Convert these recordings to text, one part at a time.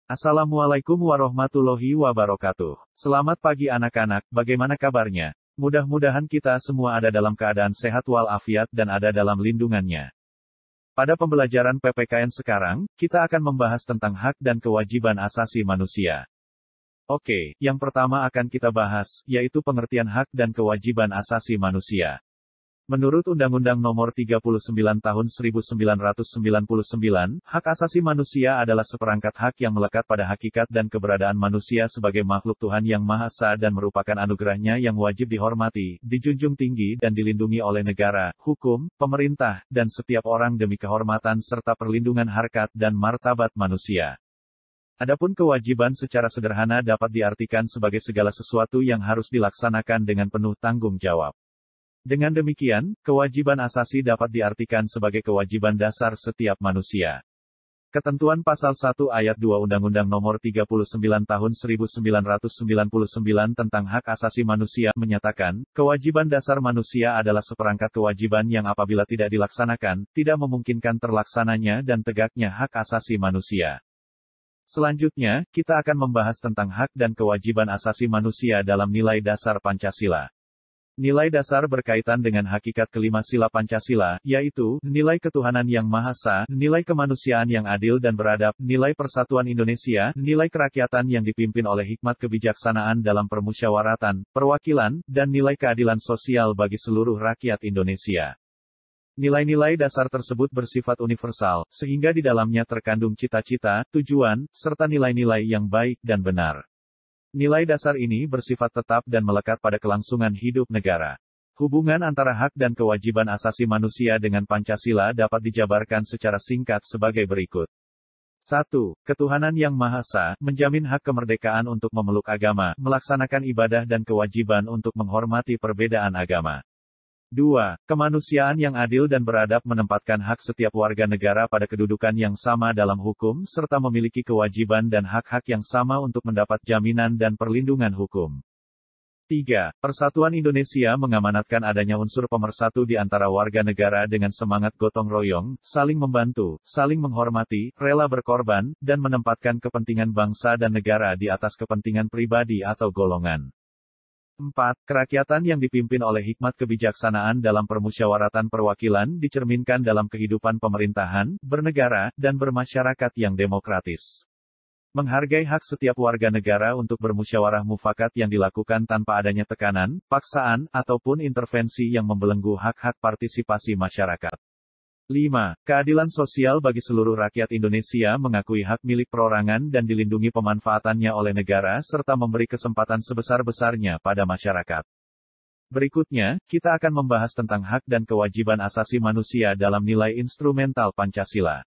Assalamualaikum warahmatullahi wabarakatuh. Selamat pagi anak-anak, bagaimana kabarnya? Mudah-mudahan kita semua ada dalam keadaan sehat walafiat dan ada dalam lindungannya. Pada pembelajaran PPKN sekarang, kita akan membahas tentang hak dan kewajiban asasi manusia. Oke, yang pertama akan kita bahas, yaitu pengertian hak dan kewajiban asasi manusia. Menurut Undang-Undang Nomor 39 Tahun 1999, hak asasi manusia adalah seperangkat hak yang melekat pada hakikat dan keberadaan manusia sebagai makhluk Tuhan yang Maha Esa dan merupakan anugerahnya yang wajib dihormati, dijunjung tinggi dan dilindungi oleh negara, hukum, pemerintah, dan setiap orang demi kehormatan serta perlindungan harkat dan martabat manusia. Adapun kewajiban secara sederhana dapat diartikan sebagai segala sesuatu yang harus dilaksanakan dengan penuh tanggung jawab. Dengan demikian, kewajiban asasi dapat diartikan sebagai kewajiban dasar setiap manusia. Ketentuan Pasal 1 Ayat 2 Undang-Undang Nomor 39 Tahun 1999 tentang Hak Asasi Manusia menyatakan, kewajiban dasar manusia adalah seperangkat kewajiban yang apabila tidak dilaksanakan, tidak memungkinkan terlaksananya dan tegaknya hak asasi manusia. Selanjutnya, kita akan membahas tentang hak dan kewajiban asasi manusia dalam nilai dasar Pancasila. Nilai dasar berkaitan dengan hakikat kelima sila Pancasila, yaitu, nilai ketuhanan yang Maha Esa, nilai kemanusiaan yang adil dan beradab, nilai persatuan Indonesia, nilai kerakyatan yang dipimpin oleh hikmat kebijaksanaan dalam permusyawaratan, perwakilan, dan nilai keadilan sosial bagi seluruh rakyat Indonesia. Nilai-nilai dasar tersebut bersifat universal, sehingga di dalamnya terkandung cita-cita, tujuan, serta nilai-nilai yang baik dan benar. Nilai dasar ini bersifat tetap dan melekat pada kelangsungan hidup negara. Hubungan antara hak dan kewajiban asasi manusia dengan Pancasila dapat dijabarkan secara singkat sebagai berikut. 1. Ketuhanan yang Maha Esa, menjamin hak kemerdekaan untuk memeluk agama, melaksanakan ibadah dan kewajiban untuk menghormati perbedaan agama. 2. Kemanusiaan yang adil dan beradab menempatkan hak setiap warga negara pada kedudukan yang sama dalam hukum serta memiliki kewajiban dan hak-hak yang sama untuk mendapat jaminan dan perlindungan hukum. 3. Persatuan Indonesia mengamanatkan adanya unsur pemersatu di antara warga negara dengan semangat gotong royong, saling membantu, saling menghormati, rela berkorban, dan menempatkan kepentingan bangsa dan negara di atas kepentingan pribadi atau golongan. 4. Kerakyatan yang dipimpin oleh hikmat kebijaksanaan dalam permusyawaratan perwakilan dicerminkan dalam kehidupan pemerintahan, bernegara, dan bermasyarakat yang demokratis. Menghargai hak setiap warga negara untuk bermusyawarah mufakat yang dilakukan tanpa adanya tekanan, paksaan, ataupun intervensi yang membelenggu hak-hak partisipasi masyarakat. 5. Keadilan sosial bagi seluruh rakyat Indonesia mengakui hak milik perorangan dan dilindungi pemanfaatannya oleh negara serta memberi kesempatan sebesar-besarnya pada masyarakat. Berikutnya, kita akan membahas tentang hak dan kewajiban asasi manusia dalam nilai instrumental Pancasila.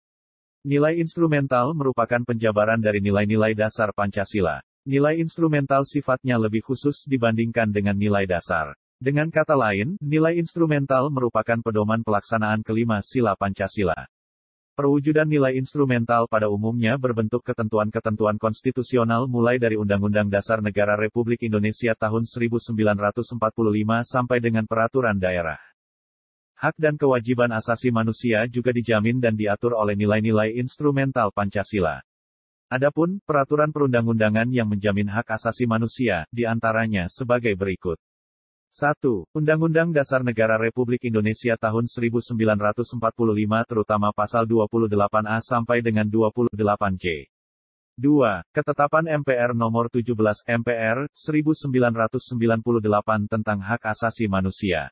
Nilai instrumental merupakan penjabaran dari nilai-nilai dasar Pancasila. Nilai instrumental sifatnya lebih khusus dibandingkan dengan nilai dasar. Dengan kata lain, nilai instrumental merupakan pedoman pelaksanaan kelima sila Pancasila. Perwujudan nilai instrumental pada umumnya berbentuk ketentuan-ketentuan konstitusional mulai dari Undang-Undang Dasar Negara Republik Indonesia tahun 1945 sampai dengan peraturan daerah. Hak dan kewajiban asasi manusia juga dijamin dan diatur oleh nilai-nilai instrumental Pancasila. Adapun, peraturan perundang-undangan yang menjamin hak asasi manusia, diantaranya sebagai berikut. 1. Undang-Undang Dasar Negara Republik Indonesia tahun 1945 terutama Pasal 28A sampai dengan 28C. 2. Ketetapan MPR Nomor 17 MPR 1998 tentang Hak Asasi Manusia.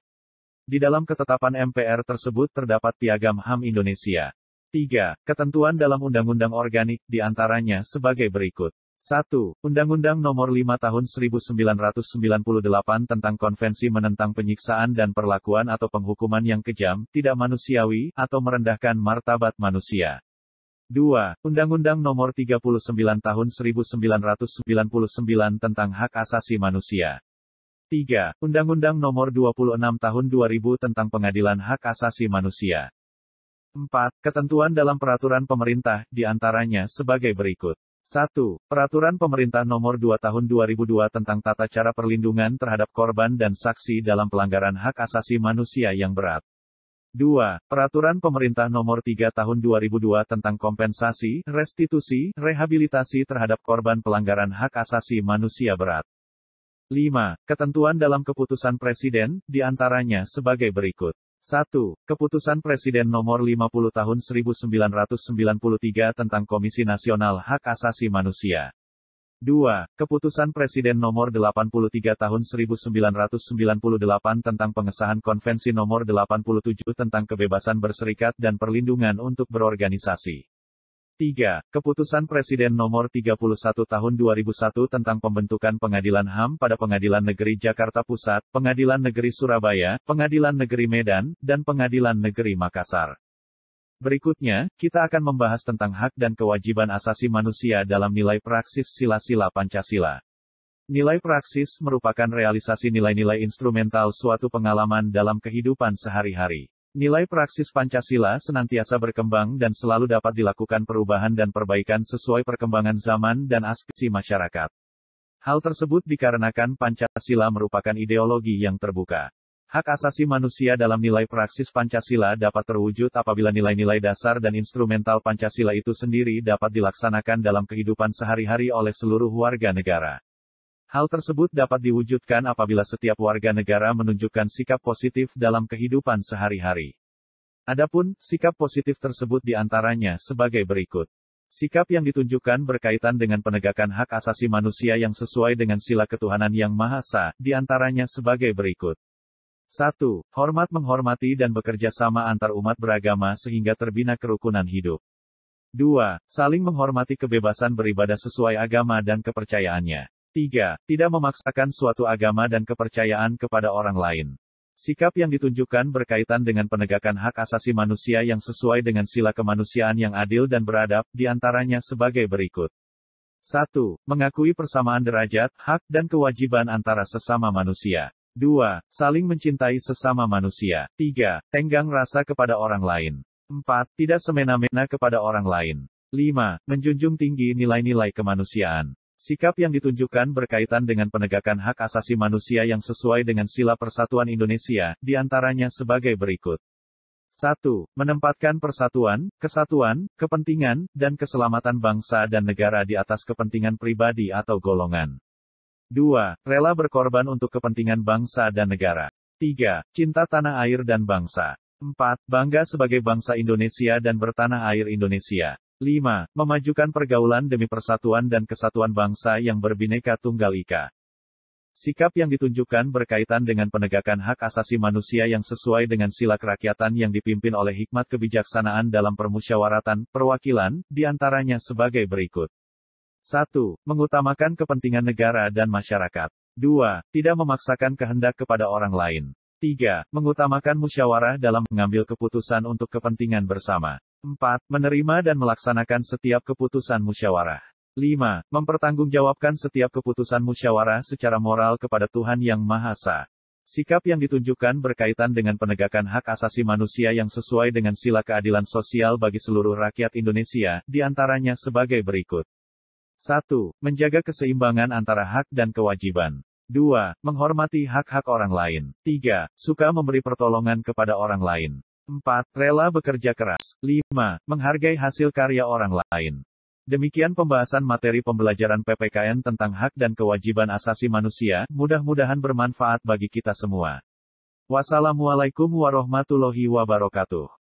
Di dalam ketetapan MPR tersebut terdapat Piagam HAM Indonesia. 3. Ketentuan dalam Undang-Undang Organik, diantaranya sebagai berikut. 1. Undang-Undang Nomor 5 Tahun 1998 tentang Konvensi menentang penyiksaan dan perlakuan atau penghukuman yang kejam, tidak manusiawi, atau merendahkan martabat manusia. 2. Undang-Undang Nomor 39 Tahun 1999 tentang Hak Asasi Manusia. 3. Undang-Undang Nomor 26 Tahun 2000 tentang Pengadilan Hak Asasi Manusia. 4. Ketentuan dalam peraturan pemerintah, diantaranya sebagai berikut. 1. Peraturan Pemerintah Nomor 2 Tahun 2002 tentang tata cara perlindungan terhadap korban dan saksi dalam pelanggaran hak asasi manusia yang berat. 2. Peraturan Pemerintah Nomor 3 Tahun 2002 tentang kompensasi, restitusi, rehabilitasi terhadap korban pelanggaran hak asasi manusia berat. 5. Ketentuan dalam Keputusan Presiden, di antaranya sebagai berikut. 1. Keputusan Presiden Nomor 50 Tahun 1993 tentang Komisi Nasional Hak Asasi Manusia. 2. Keputusan Presiden Nomor 83 Tahun 1998 tentang pengesahan Konvensi Nomor 87 tentang kebebasan berserikat dan perlindungan untuk berorganisasi. 3. Keputusan Presiden Nomor 31 Tahun 2001 tentang pembentukan Pengadilan HAM pada Pengadilan Negeri Jakarta Pusat, Pengadilan Negeri Surabaya, Pengadilan Negeri Medan, dan Pengadilan Negeri Makassar. Berikutnya, kita akan membahas tentang hak dan kewajiban asasi manusia dalam nilai praksis sila-sila Pancasila. Nilai praksis merupakan realisasi nilai-nilai instrumental suatu pengalaman dalam kehidupan sehari-hari. Nilai praksis Pancasila senantiasa berkembang dan selalu dapat dilakukan perubahan dan perbaikan sesuai perkembangan zaman dan aspirasi masyarakat. Hal tersebut dikarenakan Pancasila merupakan ideologi yang terbuka. Hak asasi manusia dalam nilai praksis Pancasila dapat terwujud apabila nilai-nilai dasar dan instrumental Pancasila itu sendiri dapat dilaksanakan dalam kehidupan sehari-hari oleh seluruh warga negara. Hal tersebut dapat diwujudkan apabila setiap warga negara menunjukkan sikap positif dalam kehidupan sehari-hari. Adapun, sikap positif tersebut diantaranya sebagai berikut. Sikap yang ditunjukkan berkaitan dengan penegakan hak asasi manusia yang sesuai dengan sila ketuhanan yang Maha Esa, diantaranya sebagai berikut. 1. Hormat menghormati dan bekerja sama antar umat beragama sehingga terbina kerukunan hidup. 2. Saling menghormati kebebasan beribadah sesuai agama dan kepercayaannya. 3. Tidak memaksakan suatu agama dan kepercayaan kepada orang lain. Sikap yang ditunjukkan berkaitan dengan penegakan hak asasi manusia yang sesuai dengan sila kemanusiaan yang adil dan beradab, diantaranya sebagai berikut. 1. Mengakui persamaan derajat, hak, dan kewajiban antara sesama manusia. 2. Saling mencintai sesama manusia. 3. Tenggang rasa kepada orang lain. 4. Tidak semena-mena kepada orang lain. 5. Menjunjung tinggi nilai-nilai kemanusiaan. Sikap yang ditunjukkan berkaitan dengan penegakan hak asasi manusia yang sesuai dengan sila Persatuan Indonesia, diantaranya sebagai berikut. 1. Menempatkan persatuan, kesatuan, kepentingan, dan keselamatan bangsa dan negara di atas kepentingan pribadi atau golongan. 2. Rela berkorban untuk kepentingan bangsa dan negara. 3. Cinta tanah air dan bangsa. 4. Bangga sebagai bangsa Indonesia dan bertanah air Indonesia. 5. Memajukan pergaulan demi persatuan dan kesatuan bangsa yang berbineka tunggal ika. Sikap yang ditunjukkan berkaitan dengan penegakan hak asasi manusia yang sesuai dengan sila kerakyatan yang dipimpin oleh hikmat kebijaksanaan dalam permusyawaratan, perwakilan, diantaranya sebagai berikut. 1. Mengutamakan kepentingan negara dan masyarakat. 2. Tidak memaksakan kehendak kepada orang lain. 3. Mengutamakan musyawarah dalam mengambil keputusan untuk kepentingan bersama. 4. Menerima dan melaksanakan setiap keputusan musyawarah. 5. Mempertanggungjawabkan setiap keputusan musyawarah secara moral kepada Tuhan Yang Maha Esa. Sikap yang ditunjukkan berkaitan dengan penegakan hak asasi manusia yang sesuai dengan sila keadilan sosial bagi seluruh rakyat Indonesia, diantaranya sebagai berikut. 1. Menjaga keseimbangan antara hak dan kewajiban. 2. Menghormati hak-hak orang lain. 3. Suka memberi pertolongan kepada orang lain. 4. Rela bekerja keras. 5. Menghargai hasil karya orang lain. Demikian pembahasan materi pembelajaran PPKN tentang hak dan kewajiban asasi manusia, mudah-mudahan bermanfaat bagi kita semua. Wassalamualaikum warahmatullahi wabarakatuh.